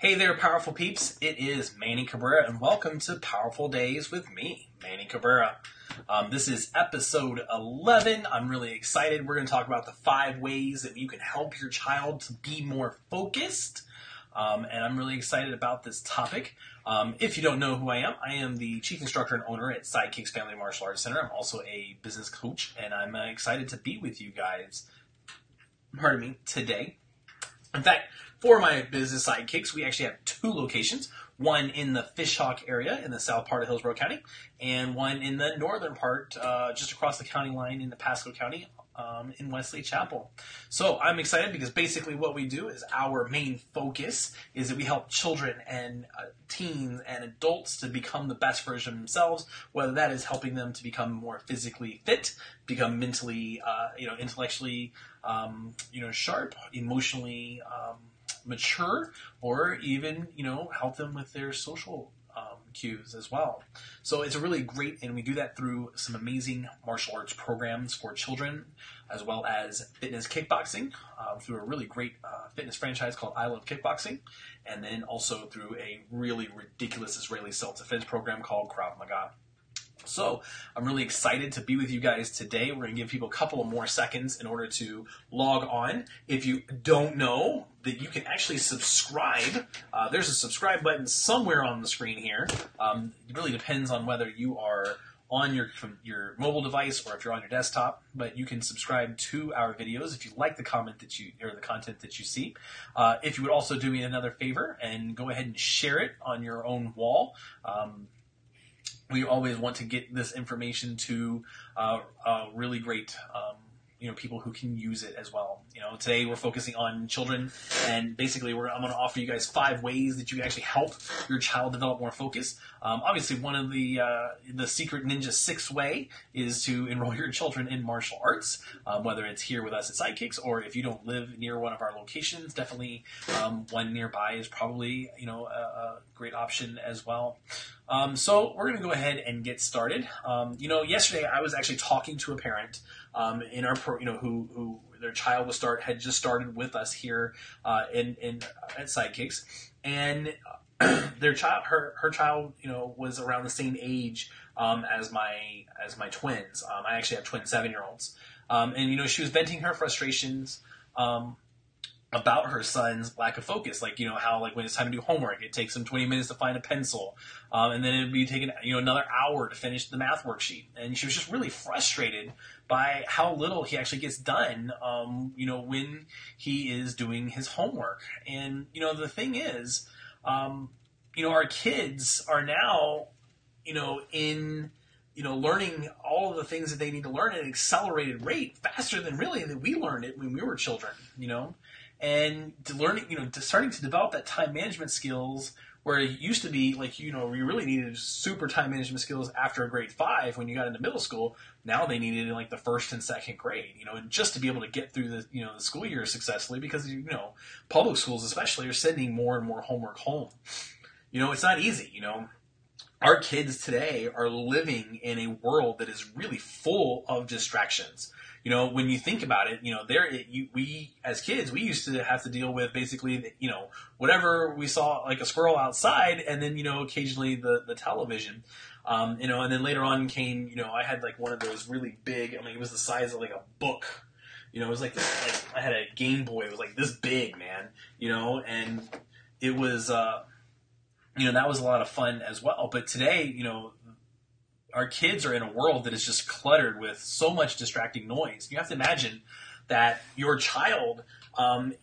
Hey there, powerful peeps. It is Manny Cabrera, and welcome to Powerful Days with me, Manny Cabrera. This is episode 11. I'm really excited. We're going to talk about the 5 ways that you can help your child to be more focused. And I'm really excited about this topic. If you don't know who I am the chief instructor and owner at Sidekicks Family Martial Arts Center. I'm also a business coach, and I'm excited to be with you guys, today. In fact, for my business sidekicks, we actually have 2 locations. One in the Fishhawk area in the south part of Hillsborough County, and one in the northern part, just across the county line in the Pasco County, in Wesley Chapel. So I'm excited because basically what we do is our main focus is that we help children and teens and adults to become the best version of themselves, whether that is helping them to become more physically fit, become mentally, intellectually, sharp, emotionally, mature, or even, help them with their social cues as well. So it's a really great, and we do that through some amazing martial arts programs for children, as well as fitness kickboxing, through a really great fitness franchise called I Love Kickboxing, and then also through a really ridiculous Israeli self-defense program called Krav Maga. So I'm really excited to be with you guys today. We're going to give people a couple of more seconds in order to log on. If you don't know that you can actually subscribe, there's a subscribe button somewhere on the screen here. It really depends on whether you are on your mobile device or if you're on your desktop, but you can subscribe to our videos if you like the content that you see. If you would also do me another favor and go ahead and share it on your own wall. We always want to get this information to really great people who can use it as well. Today we're focusing on children, and basically I'm going to offer you guys 5 ways that you can actually help your child develop more focus. Obviously, one of the secret ninja 6th way is to enroll your children in martial arts, whether it's here with us at Sidekicks or if you don't live near one of our locations, definitely one nearby is probably a great option as well. So we're going to go ahead and get started. Yesterday I was actually talking to a parent in our who their child had just started with us here at Sidekicks, and her child was around the same age as my twins. I actually have twin 7-year-olds, and she was venting her frustrations about her son's lack of focus, how when it's time to do homework, it takes him 20 minutes to find a pencil, and then it'd be taking another hour to finish the math worksheet, and she was just really frustrated by how little he actually gets done, when he is doing his homework. And the thing is, our kids are now, in learning all of the things that they need to learn at an accelerated rate, faster than really that we learned it when we were children, and to learning, starting to develop that time management skills, where it used to be you really needed super time management skills after grade 5 when you got into middle school. Now they needed it in the 1st and 2nd grade, and just to be able to get through the, the school year successfully, because, public schools especially are sending more and more homework home. It's not easy, Our kids today are living in a world that is really full of distractions. When you think about it, we as kids, we used to have to deal with basically, whatever we saw, like a squirrel outside, and then, occasionally the television, and then later on came, I had one of those really big, it was the size of a book, it was this, I had a Game Boy, it was this big, man, and it was, that was a lot of fun as well. But today, our kids are in a world that is just cluttered with so much distracting noise. You have to imagine that your child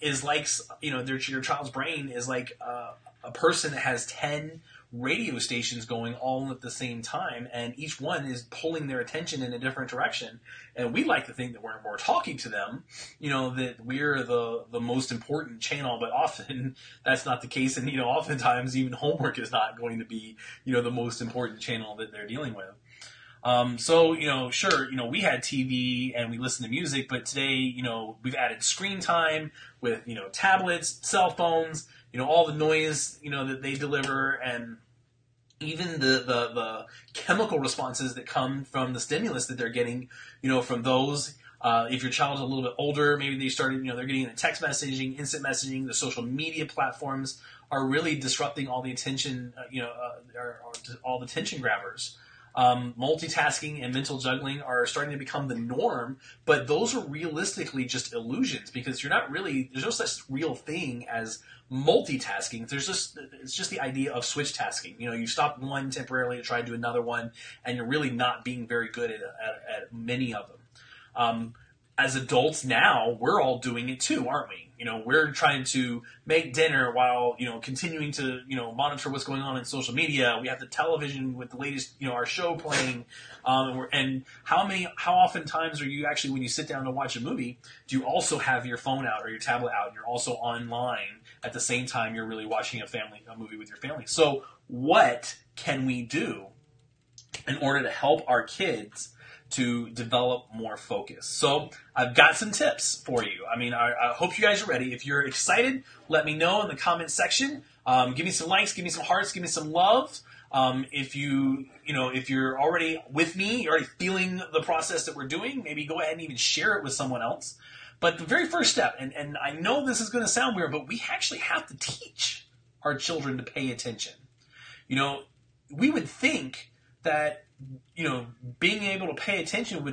is your child's brain is like a person that has 10 radio stations going all at the same time, and each one is pulling their attention in a different direction. And we like to think that we're talking to them, that we're the most important channel, but often that's not the case. And, oftentimes even homework is not going to be, the most important channel that they're dealing with. Sure, we had TV and we listened to music, but today, we've added screen time with, tablets, cell phones, all the noise, that they deliver, and even the chemical responses that come from the stimulus that they're getting, from those, If your child's a little bit older, maybe they started, they're getting into text messaging, instant messaging, the social media platforms are really disrupting all the attention, all the attention grabbers. Multitasking and mental juggling are starting to become the norm, but those are realistically just illusions because there's no such real thing as multitasking. It's just the idea of switch tasking. You stop one temporarily to try to do another one, and you're really not being very good at many of them. As adults now, we're all doing it too, aren't we? We're trying to make dinner while, continuing to, monitor what's going on in social media. We have the television with the latest, our show playing. And how often times are you actually, when you sit down to watch a movie, do you also have your phone out or your tablet out and you're also online at the same time you're really watching a movie with your family? So what can we do in order to help our kids to develop more focus? So I've got some tips for you. I hope you guys are ready. If you're excited, let me know in the comment section. Give me some likes, give me some hearts, give me some love. If you're already with me, you're already feeling the process that we're doing, maybe go ahead and even share it with someone else. But the very first step, and I know this is going to sound weird, but we actually have to teach our children to pay attention. We would think that being able to pay attention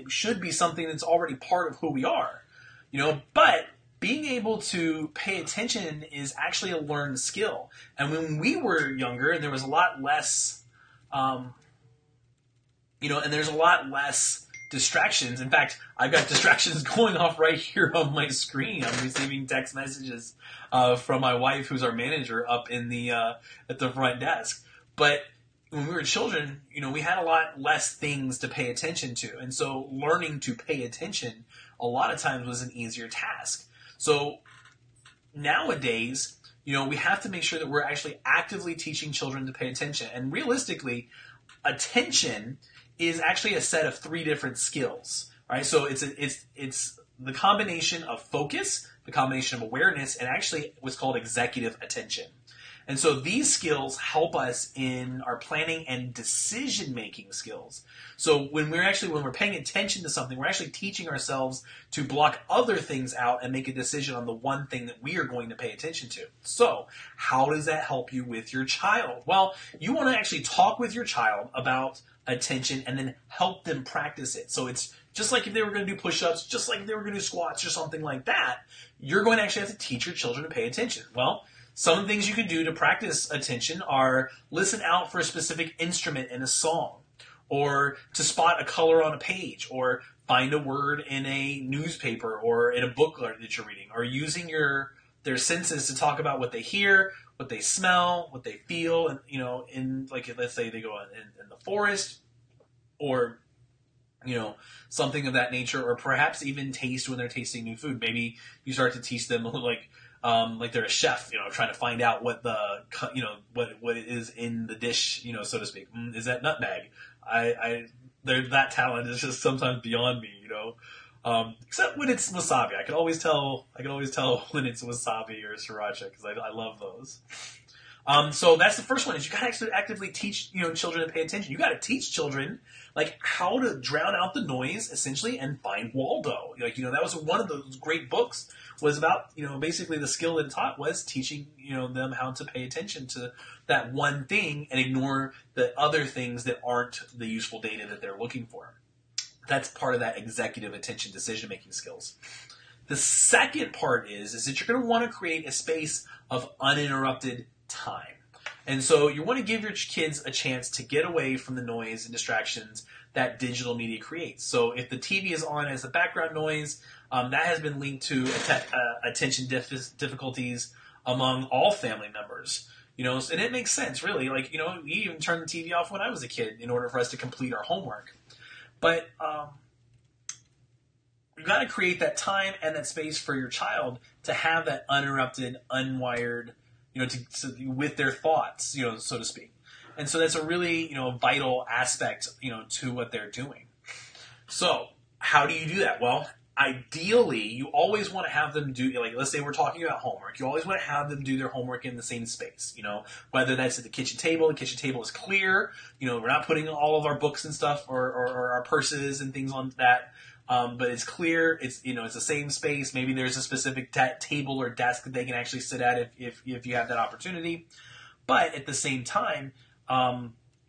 should be something that's already part of who we are, but being able to pay attention is actually a learned skill. And when we were younger, there was a lot less, and there's a lot less distractions. In fact, I've got distractions going off right here on my screen. I'm receiving text messages from my wife, who's our manager, up in the at the front desk. But when we were children, we had a lot less things to pay attention to. And so learning to pay attention a lot of times was an easier task. So nowadays, we have to make sure that we're actually actively teaching children to pay attention. And realistically, attention is actually a set of 3 different skills, right? So it's the combination of focus, the combination of awareness, and actually what's called executive attention. And so these skills help us in our planning and decision-making skills. So when we're paying attention to something, we're actually teaching ourselves to block other things out and make a decision on the one thing that we are going to pay attention to. So how does that help you with your child? Well, you want to actually talk with your child about attention and then help them practice it. So it's just like if they were going to do push-ups, just like if they were going to do squats or something like that, you're going to actually have to teach your children to pay attention. Well, some things you can do to practice attention are listen out for a specific instrument in a song, or to spot a color on a page, or find a word in a newspaper or in a book that you're reading, or using their senses to talk about what they hear, what they smell, what they feel, and let's say they go in the forest, or something of that nature, or perhaps even taste when they're tasting new food. Maybe you start to teach them like they're a chef, trying to find out what what it is in the dish, so to speak. Is that nutmeg? That talent is just sometimes beyond me, except when it's wasabi. I can always tell when it's wasabi or sriracha because I love those. So that's the first one, is you got to actually actively teach, children to pay attention. You got to teach children how to drown out the noise essentially and find Waldo. That was one of those great books, was about, basically the skill that it taught was teaching, them how to pay attention to that one thing and ignore the other things that aren't the useful data that they're looking for. That's part of that executive attention decision-making skills. The second part is that you're going to want to create a space of uninterrupted time. And so you want to give your kids a chance to get away from the noise and distractions that digital media creates. So if the TV is on as a background noise, that has been linked to attention difficulties among all family members. And it makes sense, really. We even turned the TV off when I was a kid in order for us to complete our homework. But you've got to create that time and that space for your child to have that uninterrupted, unwired, with their thoughts, so to speak. And so that's a really, vital aspect, to what they're doing. So how do you do that? Well, ideally, you always want to have them do, let's say we're talking about homework. You always want to have them do their homework in the same space, whether that's at the kitchen table is clear. We're not putting all of our books and stuff or our purses and things on that. but it's clear. It's it's the same space. Maybe there's a specific table or desk that they can actually sit at if you have that opportunity. But at the same time,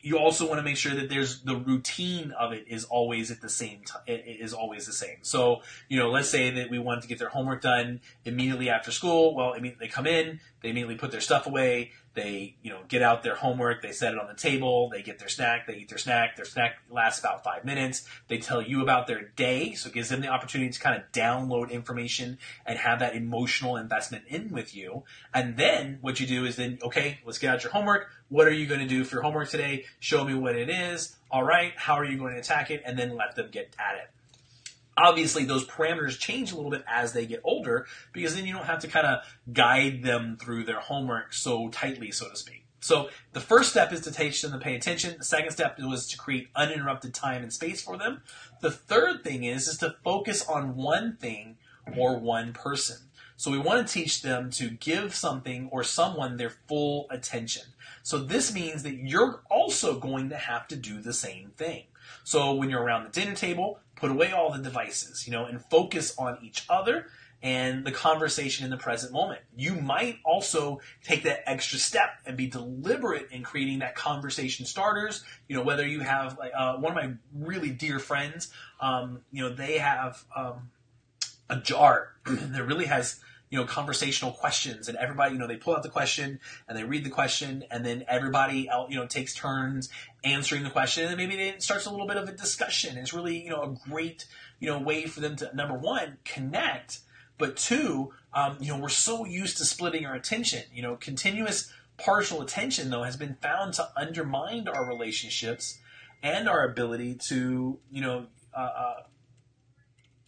you also want to make sure that there's the routine of it is always at the same time. It is always the same. So, let's say that we want to get their homework done immediately after school. Well, they come in, they immediately put their stuff away. They, get out their homework. They set it on the table. They get their snack. They eat their snack. Their snack lasts about 5 minutes. They tell you about their day. So it gives them the opportunity to kind of download information and have that emotional investment in with you. And then what you do is then, okay, let's get out your homework. What are you going to do for your homework today? Show me what it is. All right. How are you going to attack it? And then let them get at it. Obviously, those parameters change a little bit as they get older because then you don't have to kind of guide them through their homework so tightly, so to speak. So the first step is to teach them to pay attention. The second step was to create uninterrupted time and space for them. The third thing is to focus on one thing or one person. So we want to teach them to give something or someone their full attention. So this means that you're also going to have to do the same thing. So when you're around the dinner table, put away all the devices, and focus on each other and the conversation in the present moment. You might also take that extra step and be deliberate in creating that conversation starters. Whether you have one of my really dear friends, they have a jar that really has conversational questions, and everybody, they pull out the question and they read the question, and then everybody else, takes turns answering the question, and maybe it starts a little bit of a discussion. It's really, a great, way for them to, number one, connect, but two, we're so used to splitting our attention. Continuous partial attention, though, has been found to undermine our relationships and our ability to,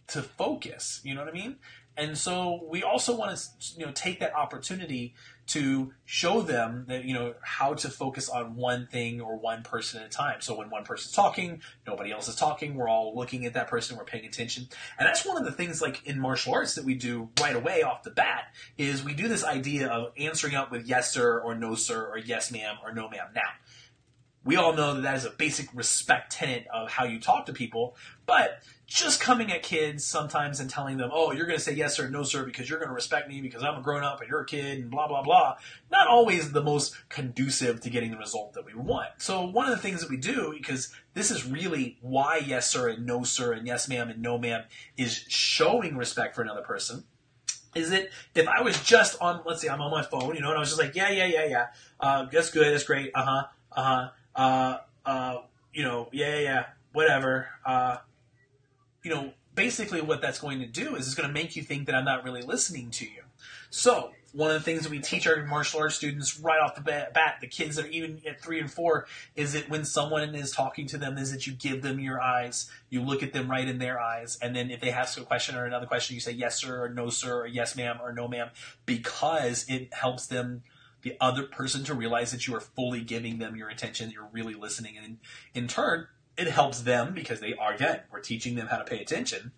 to focus. You know what I mean? And so we also want to, take that opportunity to show them that, how to focus on one thing or one person at a time. So when one person's talking, nobody else is talking. We're all looking at that person. We're paying attention. And that's one of the things like in martial arts that we do right away off the bat is we do this idea of answering up with yes, sir, or no, sir, or yes, ma'am, or no, ma'am. Now, we all know that is a basic respect tenet of how you talk to people, but just coming at kids sometimes and telling them, oh, you're going to say yes sir, no sir, because you're going to respect me because I'm a grown-up and you're a kid and blah, blah, blah, not always the most conducive to getting the result that we want. So one of the things that we do, because this is really why yes sir and no sir and yes ma'am and no ma'am is showing respect for another person, is that if I was just on, let's say I'm on my phone, and I was just like, yeah, that's good, that's great, whatever, basically what that's going to do is it's going to make you think that I'm not really listening to you. So one of the things that we teach our martial arts students right off the bat, the kids that are even at 3 and 4, is that when someone is talking to them, is that you give them your eyes, you look at them right in their eyes, and then if they ask a question or another question, you say yes sir or no sir or yes ma'am or no ma'am, because it helps them, the other person, to realize that you are fully giving them your attention, that you're really listening, and in turn, it helps them because they are, again, we're teaching them how to pay attention.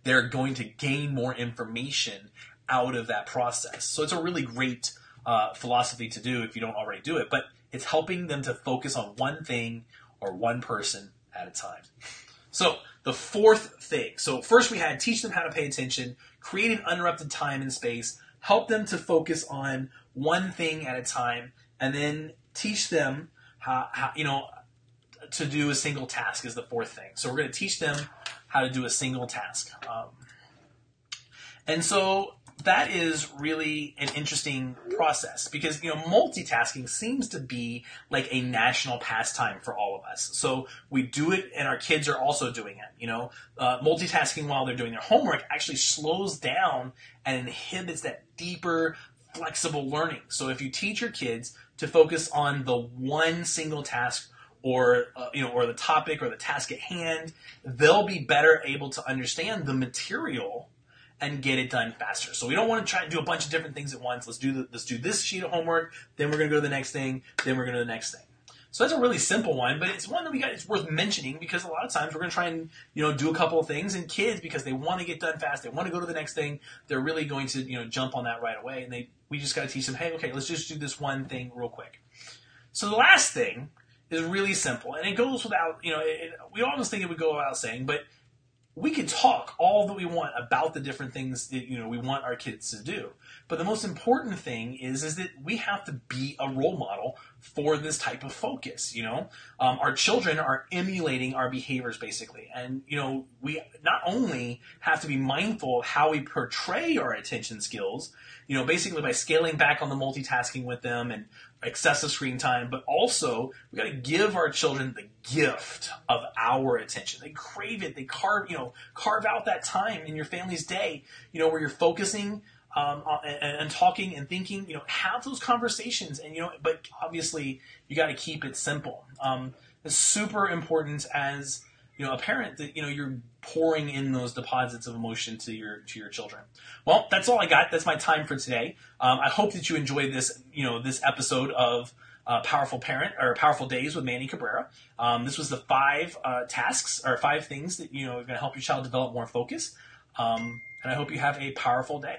They're going to gain more information out of that process. So it's a really great philosophy to do if you don't already do it, but it's helping them to focus on one thing or one person at a time. So the fourth thing. So first we had teach them how to pay attention, create an uninterrupted time and space, help them to focus on one thing at a time, and then teach them how to do a single task is the fourth thing. So we're going to teach them how to do a single task. And so that is really an interesting process because, multitasking seems to be like a national pastime for all of us. So we do it and our kids are also doing it. Multitasking while they're doing their homework actually slows down and inhibits that deeper, flexible learning. So if you teach your kids to focus on the one single task or the topic or the task at hand, they'll be better able to understand the material and get it done faster. So we don't want to try to do a bunch of different things at once. Let's do this sheet of homework, then we're going to go to the next thing, then we're going to the next thing. So that's a really simple one, but it's one that it's worth mentioning because a lot of times we're going to try and do a couple of things, and kids, because they want to get done fast, they want to go to the next thing, they're really going to jump on that right away, and we just got to teach them, hey, okay, let's just do this one thing real quick. So the last thing is really simple, and it goes without, we always think it would go without saying, but we can talk all that we want about the different things that we want our kids to do, but the most important thing is that we have to be a role model for this type of focus. Our children are emulating our behaviors basically, and we not only have to be mindful of how we portray our attention skills, basically by scaling back on the multitasking with them and excessive screen time, but also we got to give our children the gift of our attention. They crave it. They carve out that time in your family's day, where you're focusing and talking and thinking. Have those conversations, and but obviously you got to keep it simple. It's super important as a parent that you're pouring in those deposits of emotion to your children. Well, that's all I got. That's my time for today. I hope that you enjoyed this this episode of Powerful Parent or Powerful Days with Manny Cabrera. This was the 5 tasks or 5 things that are going to help your child develop more focus. And I hope you have a powerful day.